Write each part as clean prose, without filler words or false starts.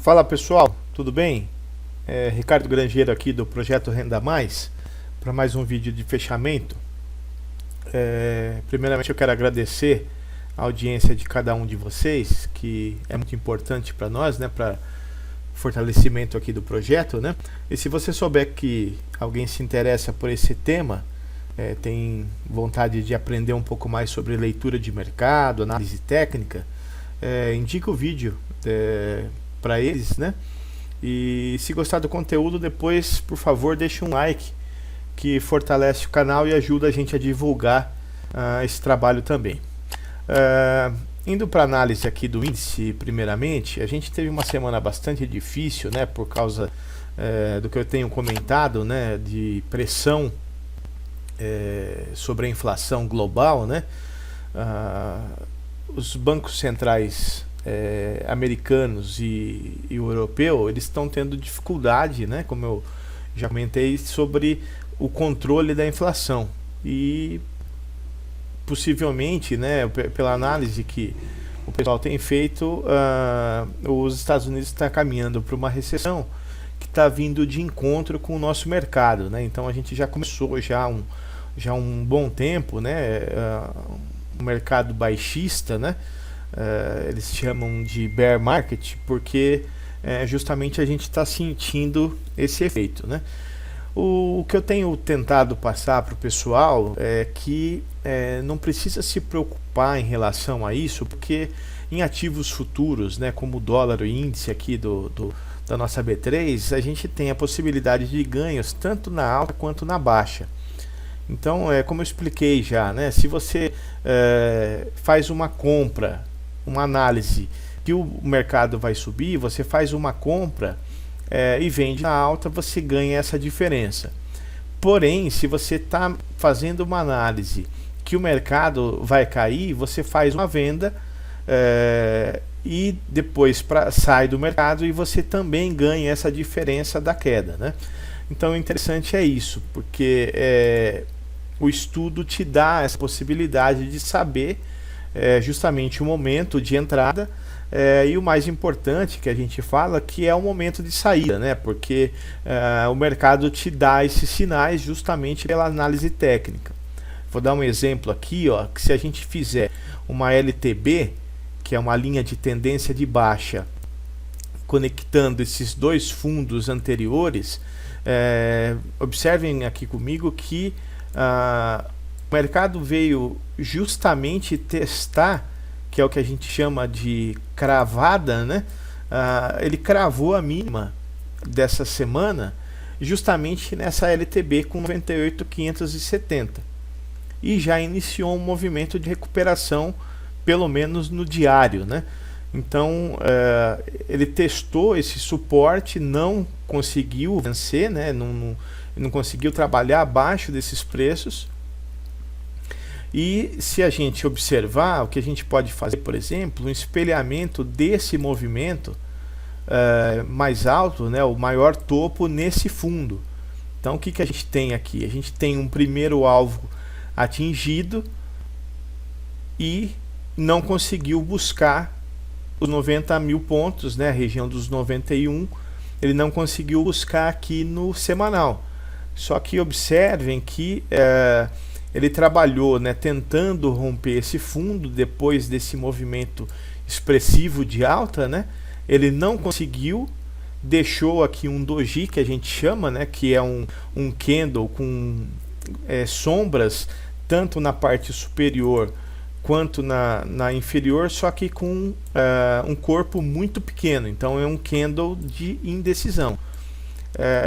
Fala pessoal, tudo bem? Ricardo Grangeiro aqui do Projeto Renda Mais para mais um vídeo de fechamento. Primeiramente eu quero agradecer a audiência de cada um de vocês, que é muito importante para nós, né, para fortalecimento aqui do projeto, né? E se você souber que alguém se interessa por esse tema, tem vontade de aprender um pouco mais sobre leitura de mercado, análise técnica, indica o vídeo para eles, né? E se gostar do conteúdo, depois, por favor, deixe um like, que fortalece o canal e ajuda a gente a divulgar esse trabalho também. Indo para a análise aqui do índice, primeiramente, a gente teve uma semana bastante difícil, né, por causa do que eu tenho comentado, né, de pressão sobre a inflação global, né? Os bancos centrais americanos e europeu, eles estão tendo dificuldade, né, como eu já comentei, sobre o controle da inflação, e possivelmente, né, pela análise que o pessoal tem feito, os Estados Unidos está caminhando para uma recessão que está vindo de encontro com o nosso mercado, né? Então a gente já começou já um bom tempo, né, um mercado baixista, né? Eles chamam de bear market, porque justamente a gente está sentindo esse efeito, né? O que eu tenho tentado passar para o pessoal é que não precisa se preocupar em relação a isso, porque em ativos futuros, né, como o dólar, o índice aqui da nossa B3, a gente tem a possibilidade de ganhos tanto na alta quanto na baixa. Então, como eu expliquei já, né, se você faz uma compra, uma análise que o mercado vai subir, você faz uma compra e vende na alta, você ganha essa diferença. Porém, se você está fazendo uma análise que o mercado vai cair, você faz uma venda e depois sai do mercado, e você também ganha essa diferença da queda, né? Então o interessante é isso, porque o estudo te dá essa possibilidade de saber justamente o momento de entrada e o mais importante que a gente fala, que é o momento de saída, né? Porque o mercado te dá esses sinais justamente pela análise técnica. Vou dar um exemplo aqui, ó, que se a gente fizer uma LTB, que é uma linha de tendência de baixa, conectando esses dois fundos anteriores, observem aqui comigo que o mercado veio justamente testar, que é o que a gente chama de cravada, né? Ele cravou a mínima dessa semana justamente nessa LTB com 98.570 e já iniciou um movimento de recuperação, pelo menos no diário, né? Então ele testou esse suporte, não conseguiu vencer, né? Não conseguiu trabalhar abaixo desses preços. E se a gente observar, o que a gente pode fazer, por exemplo, um espelhamento desse movimento mais alto, né, o maior topo nesse fundo. Então o que a gente tem aqui? A gente tem um primeiro alvo atingido e não conseguiu buscar os 90 mil pontos, né, a região dos 91, ele não conseguiu buscar aqui no semanal. Só que observem que ele trabalhou, né, tentando romper esse fundo depois desse movimento expressivo de alta, né? Ele não conseguiu, deixou aqui um doji, que a gente chama, né, que é um candle com sombras tanto na parte superior quanto na inferior, só que com um corpo muito pequeno. Então é um candle de indecisão.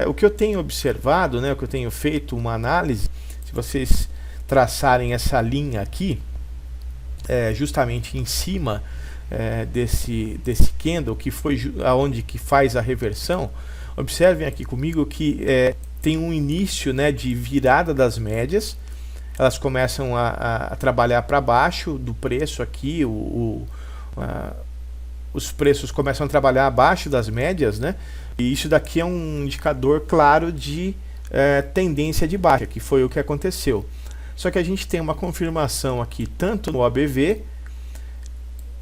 O que eu tenho observado, né, o que eu tenho feito uma análise, se vocês traçarem essa linha aqui, justamente em cima desse candle, que foi aonde que faz a reversão, observem aqui comigo que tem um início, né, de virada das médias. Elas começam a trabalhar para baixo do preço aqui, os preços começam a trabalhar abaixo das médias, né? E isso daqui é um indicador claro de tendência de baixa, que foi o que aconteceu. Só que a gente tem uma confirmação aqui tanto no OBV,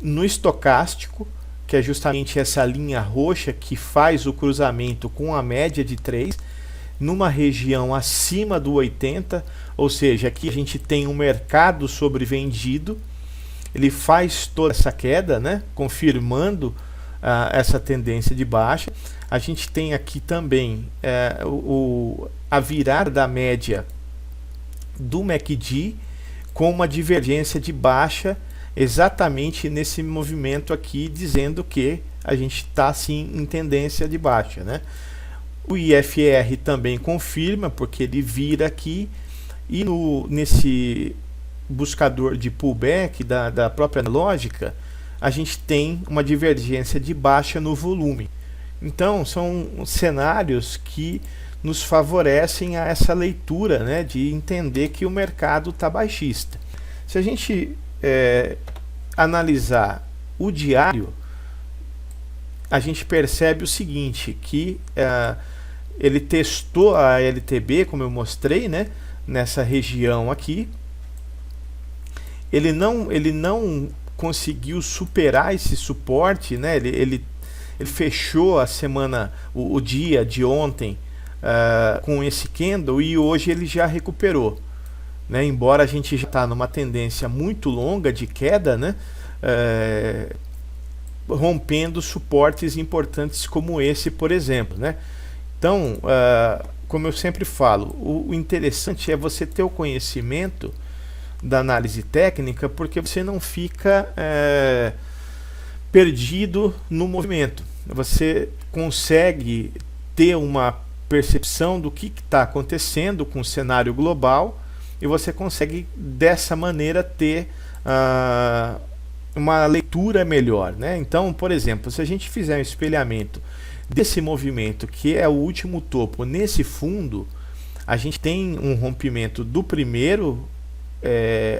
no estocástico, que que é justamente essa linha roxa que faz o cruzamento com a média de 3, numa região acima do 80, ou seja, aqui a gente tem um mercado sobrevendido, ele faz toda essa queda, né, confirmando essa tendência de baixa. A gente tem aqui também a virada da média do MACD com uma divergência de baixa exatamente nesse movimento aqui, dizendo que a gente está sim em tendência de baixa, né? O IFR também confirma, porque ele vira aqui, e nesse buscador de pullback da própria lógica, a gente tem uma divergência de baixa no volume. Então são cenários que nos favorecem a essa leitura, né, de entender que o mercado está baixista. Se a gente analisar o diário, a gente percebe o seguinte, que ele testou a LTB, como eu mostrei, né, nessa região aqui. Ele não conseguiu superar esse suporte, né? Ele fechou a semana, o dia de ontem, com esse candle, e hoje ele já recuperou, né? Embora a gente já está numa tendência muito longa de queda, né? Rompendo suportes importantes como esse, por exemplo, né? Então, como eu sempre falo, o interessante é você ter o conhecimento da análise técnica, porque você não fica perdido no movimento. Você consegue ter uma percepção do que está acontecendo com o cenário global, e você consegue dessa maneira ter uma leitura melhor, né? Então, por exemplo, se a gente fizer um espelhamento desse movimento, que é o último topo nesse fundo, a gente tem um rompimento do primeiro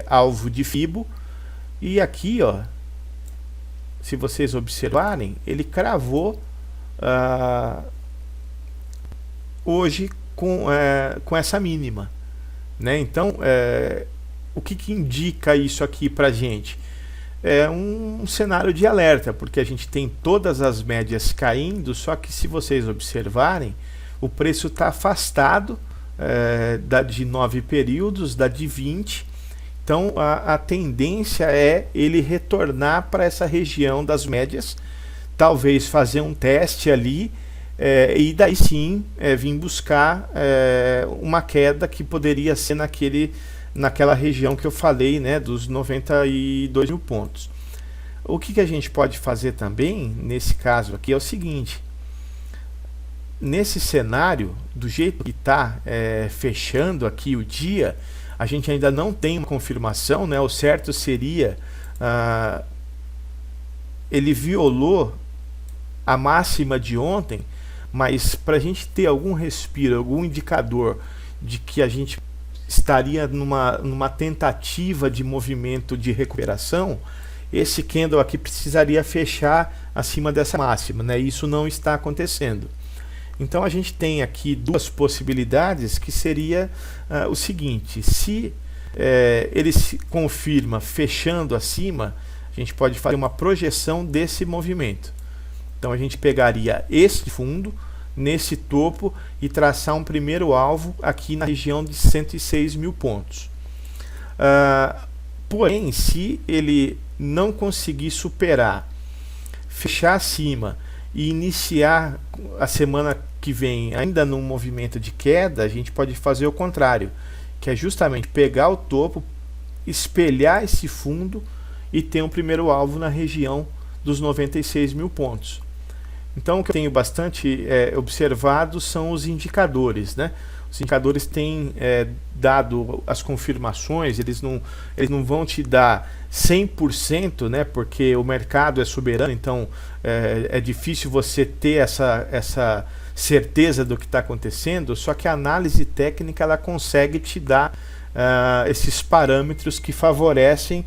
alvo de Fibo, e aqui, ó, se vocês observarem, ele cravou hoje com essa mínima, né? Então, o que indica isso aqui pra gente? É um cenário de alerta, porque a gente tem todas as médias caindo, só que se vocês observarem, o preço está afastado da de 9 períodos, da de 20. Então a tendência é ele retornar para essa região das médias, talvez fazer um teste ali, e daí sim vir buscar uma queda que poderia ser naquela região que eu falei, né, dos 92 mil pontos. O que a gente pode fazer também nesse caso aqui é o seguinte: nesse cenário, do jeito que está fechando aqui o dia, a gente ainda não tem uma confirmação, né? O certo seria ele violou a máxima de ontem, mas para a gente ter algum respiro, algum indicador de que a gente estaria numa tentativa de movimento de recuperação, esse candle aqui precisaria fechar acima dessa máxima, né? Isso não está acontecendo. Então a gente tem aqui duas possibilidades, que seria o seguinte: se ele se confirma fechando acima, a gente pode fazer uma projeção desse movimento. Então a gente pegaria esse fundo nesse topo e traçar um primeiro alvo aqui na região de 106 mil pontos. Porém, se ele não conseguir superar, fechar acima e iniciar a semana que vem ainda num movimento de queda, a gente pode fazer o contrário, que é justamente pegar o topo, espelhar esse fundo e ter um primeiro alvo na região dos 96 mil pontos. Então, o que eu tenho bastante observado são os indicadores, né? Os indicadores têm dado as confirmações, eles não vão te dar 100%, né? Porque o mercado é soberano, então é difícil você ter essa certeza do que está acontecendo, só que a análise técnica ela consegue te dar esses parâmetros que favorecem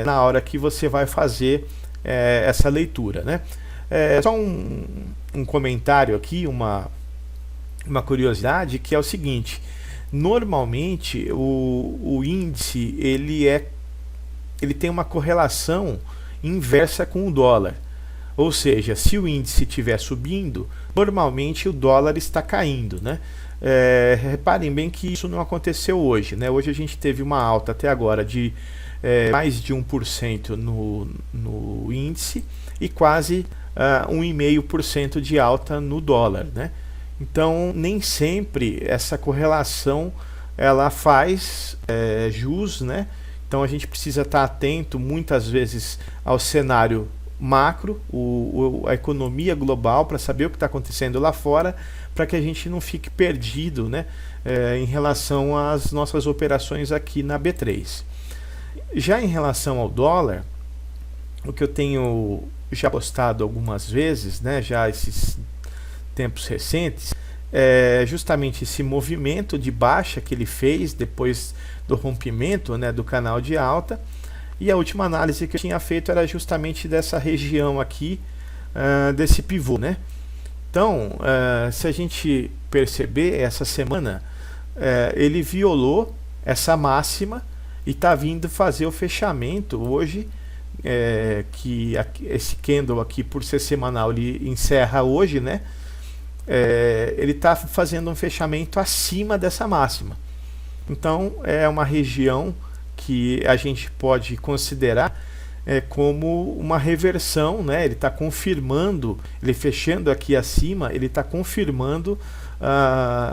na hora que você vai fazer essa leitura, né? Só um comentário aqui, uma curiosidade, que é o seguinte: normalmente o índice ele tem uma correlação inversa com o dólar. Ou seja, se o índice estiver subindo, normalmente o dólar está caindo, né? Reparem bem que isso não aconteceu hoje, né? Hoje a gente teve uma alta até agora de mais de 1% no índice e quase 1,5% de alta no dólar, né? Então nem sempre essa correlação ela faz jus, né? Então a gente precisa estar atento muitas vezes ao cenário macro, a economia global, para saber o que está acontecendo lá fora, para que a gente não fique perdido, né, em relação às nossas operações aqui na B3. Já em relação ao dólar, o que eu tenho já postado algumas vezes, né, já esses tempos recentes, é justamente esse movimento de baixa que ele fez depois do rompimento, né, do canal de alta. E a última análise que eu tinha feito era justamente dessa região aqui, desse pivô, né? Então, se a gente perceber, essa semana ele violou essa máxima e está vindo fazer o fechamento hoje, que esse candle aqui, por ser semanal, ele encerra hoje, né? Ele está fazendo um fechamento acima dessa máxima. Então, é uma região que a gente pode considerar como uma reversão, né? Ele está confirmando, ele fechando aqui acima, ele está confirmando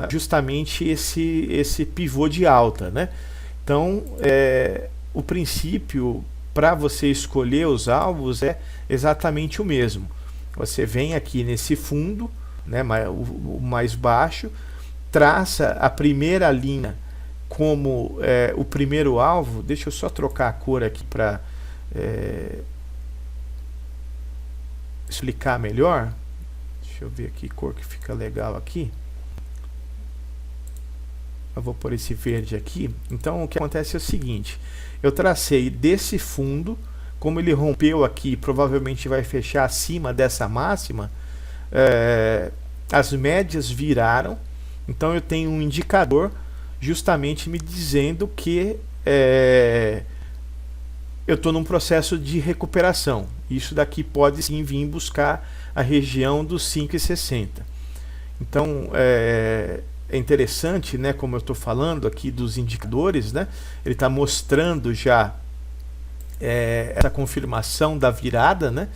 justamente esse pivô de alta, né? Então, o princípio para você escolher os alvos é exatamente o mesmo. Você vem aqui nesse fundo, né, o mais baixo, traça a primeira linha como o primeiro alvo. Deixa eu só trocar a cor aqui para explicar melhor. Deixa eu ver aqui, cor que fica legal aqui. Eu vou pôr esse verde aqui. Então o que acontece é o seguinte: eu tracei desse fundo, como ele rompeu aqui, provavelmente vai fechar acima dessa máxima, as médias viraram. Então eu tenho um indicador justamente me dizendo que eu estou num processo de recuperação. Isso daqui pode sim vir buscar a região dos 5,60. Então é interessante, né, como eu estou falando aqui dos indicadores, né, ele está mostrando já essa confirmação da virada, né?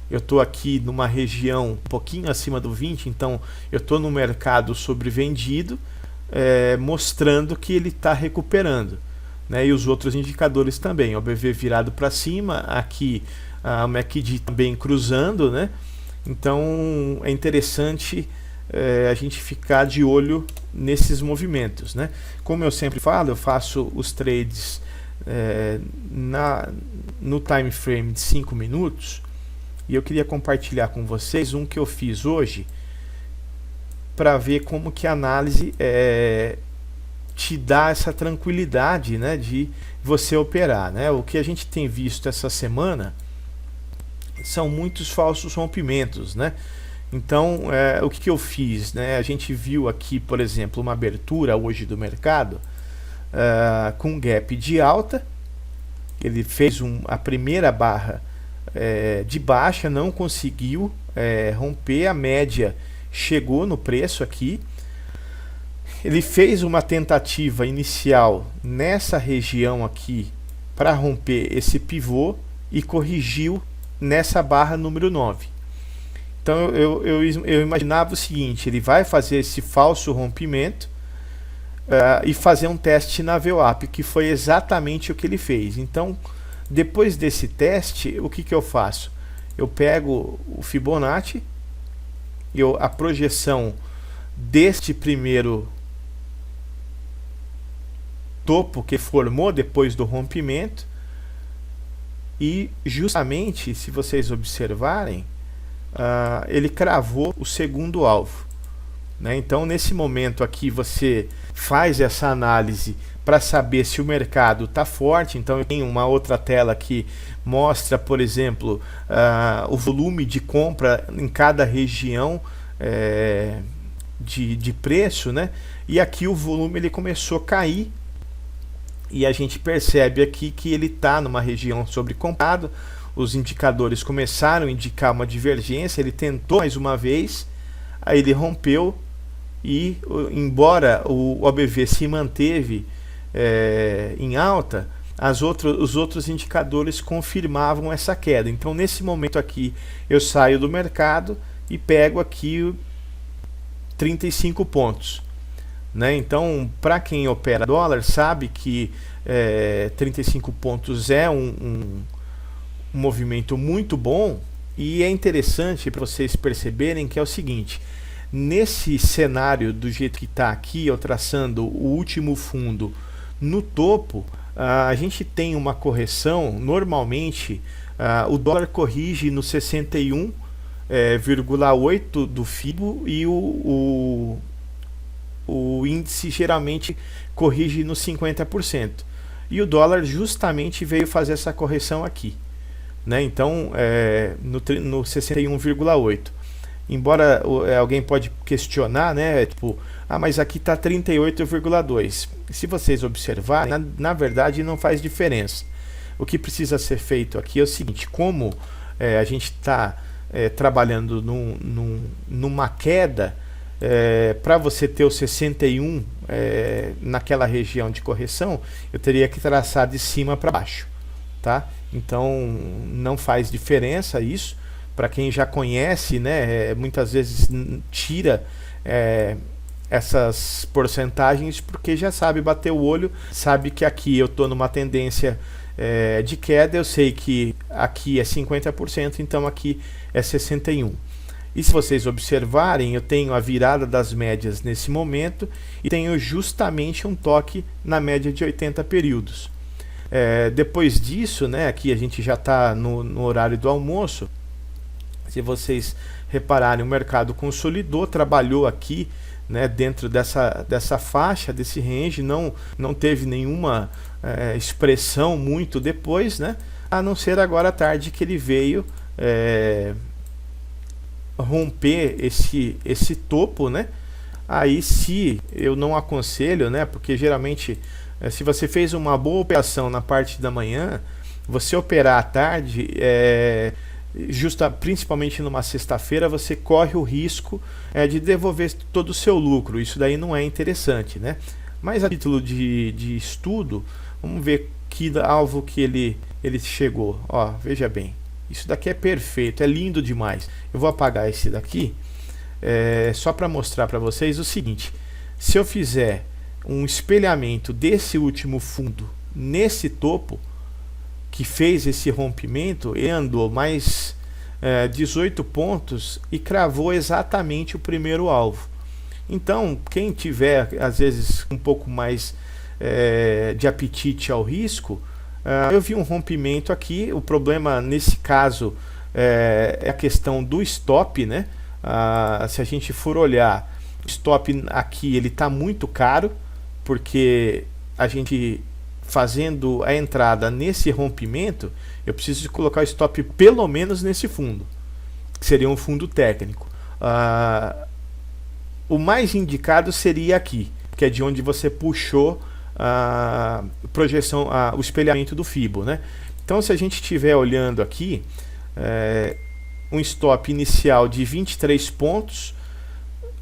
Eu estou aqui numa região um pouquinho acima do 20, então eu estou no mercado sobrevendido, mostrando que ele está recuperando, né? E os outros indicadores também, o BV virado para cima, aqui a MACD também cruzando, né? Então é interessante a gente ficar de olho nesses movimentos, né? Como eu sempre falo, eu faço os trades no time frame de 5 minutos, e eu queria compartilhar com vocês um que eu fiz hoje para ver como que a análise te dá essa tranquilidade, né, de você operar, né? O que a gente tem visto essa semana são muitos falsos rompimentos, né? Então, o que eu fiz, né? A gente viu aqui, por exemplo, uma abertura hoje do mercado com gap de alta. Ele fez a primeira barra de baixa, não conseguiu romper a média, chegou no preço aqui. Ele fez uma tentativa inicial nessa região aqui para romper esse pivô e corrigiu nessa barra número 9. Então eu imaginava o seguinte: ele vai fazer esse falso rompimento e fazer um teste na VWAP, que foi exatamente o que ele fez. Então, depois desse teste, o que eu faço? Eu pego o Fibonacci, a projeção deste primeiro topo que formou depois do rompimento, e justamente, se vocês observarem, ele cravou o segundo alvo, né? Então nesse momento aqui você faz essa análise para saber se o mercado está forte. Então eu tenho uma outra tela que mostra, por exemplo, o volume de compra em cada região de preço, né? E aqui o volume ele começou a cair, e a gente percebe aqui que ele está numa região sobrecomprado. os indicadores começaram a indicar uma divergência, ele tentou mais uma vez, aí ele rompeu e, embora o OBV se manteve em alta, os outros indicadores confirmavam essa queda. Então, nesse momento aqui, eu saio do mercado e pego aqui 35 pontos. Né? Então, para quem opera dólar, sabe que 35 pontos é um movimento muito bom, e é interessante para vocês perceberem que é o seguinte: nesse cenário do jeito que está aqui, eu traçando o último fundo no topo, a gente tem uma correção. Normalmente o dólar corrige no 61,8 do FIBO, e o índice geralmente corrige no 50%. E o dólar justamente veio fazer essa correção aqui, né? Então, no 61,8. Embora alguém pode questionar, né? Tipo, mas aqui está 38,2. Se vocês observarem, na verdade não faz diferença. O que precisa ser feito aqui é o seguinte: como a gente está trabalhando numa queda, para você ter o 61 naquela região de correção, eu teria que traçar de cima para baixo, tá? Então não faz diferença isso. Para quem já conhece, né, muitas vezes tira essas porcentagens porque já sabe bater o olho, sabe que aqui eu estou numa tendência de queda, eu sei que aqui é 50%, então aqui é 61%. E se vocês observarem, eu tenho a virada das médias nesse momento e tenho justamente um toque na média de 80 períodos. Depois disso, né, aqui a gente já está no horário do almoço. Se vocês repararem, o mercado consolidou, trabalhou aqui, né, dentro dessa faixa, desse range, não teve nenhuma expressão muito depois, né, a não ser agora à tarde que ele veio romper esse topo, né? Aí se eu não aconselho, né, porque geralmente se você fez uma boa operação na parte da manhã, você operar à tarde, principalmente numa sexta-feira, você corre o risco de devolver todo o seu lucro. Isso daí não é interessante, né? Mas a título de estudo, vamos ver que alvo que ele chegou. Ó, veja bem, isso daqui é perfeito, é lindo demais. Eu vou apagar esse daqui só para mostrar para vocês o seguinte: se eu fizer um espelhamento desse último fundo nesse topo que fez esse rompimento, ele andou mais 18 pontos e cravou exatamente o primeiro alvo. Então, quem tiver às vezes um pouco mais de apetite ao risco, eu vi um rompimento aqui. O problema nesse caso é a questão do stop, né? Se a gente for olhar, o stop aqui ele está muito caro, porque a gente fazendo a entrada nesse rompimento, eu preciso colocar o stop pelo menos nesse fundo, que seria um fundo técnico. O mais indicado seria aqui, que é de onde você puxou a projeção, o espelhamento do FIBO, né? Então, se a gente estiver olhando aqui, um stop inicial de 23 pontos,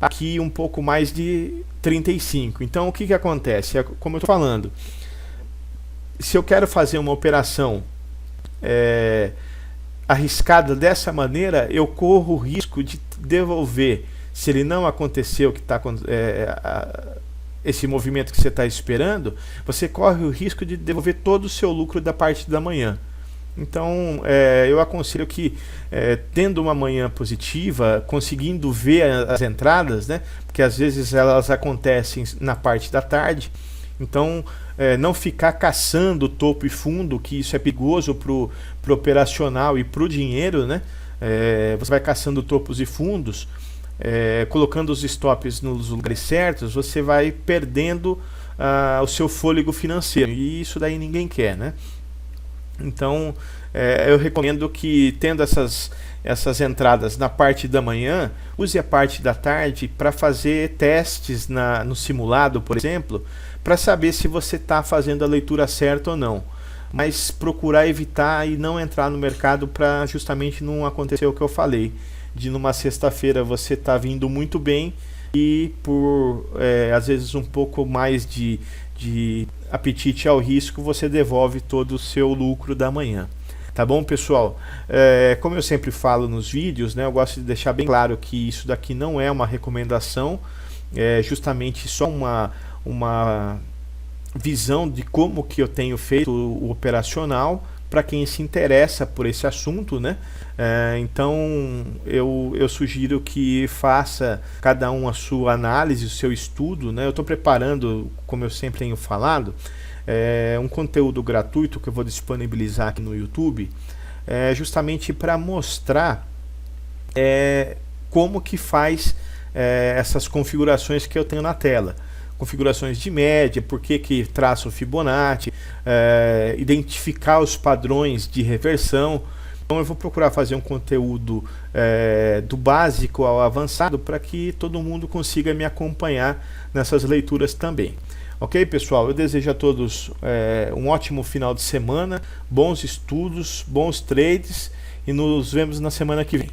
aqui um pouco mais de 35. Então, o que acontece? Como eu estou falando, se eu quero fazer uma operação arriscada dessa maneira, eu corro o risco de devolver, se ele não aconteceu, o que está esse movimento que você está esperando, você corre o risco de devolver todo o seu lucro da parte da manhã. Então, eu aconselho que, tendo uma manhã positiva, conseguindo ver as entradas, né, porque às vezes elas acontecem na parte da tarde, então não ficar caçando topo e fundo, que isso é perigoso pro operacional e pro dinheiro, né? Você vai caçando topos e fundos, colocando os stops nos lugares certos, você vai perdendo o seu fôlego financeiro, e isso daí ninguém quer, né? Então, eu recomendo que, tendo essas entradas na parte da manhã, use a parte da tarde para fazer testes no simulado, por exemplo, para saber se você está fazendo a leitura certa ou não. mas procurar evitar e não entrar no mercado para justamente não acontecer o que eu falei, de numa sexta-feira você tá vindo muito bem e por às vezes um pouco mais de apetite ao risco, você devolve todo o seu lucro da manhã. Tá bom, pessoal? Como eu sempre falo nos vídeos, né, eu gosto de deixar bem claro que isso daqui não é uma recomendação, é justamente só uma visão de como que eu tenho feito o operacional para quem se interessa por esse assunto, né? Então eu sugiro que faça cada um a sua análise, o seu estudo, né? Eu estou preparando, como eu sempre tenho falado, um conteúdo gratuito que eu vou disponibilizar aqui no YouTube, justamente para mostrar como que faz essas configurações que eu tenho na tela. Configurações de média, por que traça o Fibonacci, identificar os padrões de reversão. Então eu vou procurar fazer um conteúdo do básico ao avançado para que todo mundo consiga me acompanhar nessas leituras também. Ok, pessoal? Eu desejo a todos um ótimo final de semana, bons estudos, bons trades e nos vemos na semana que vem.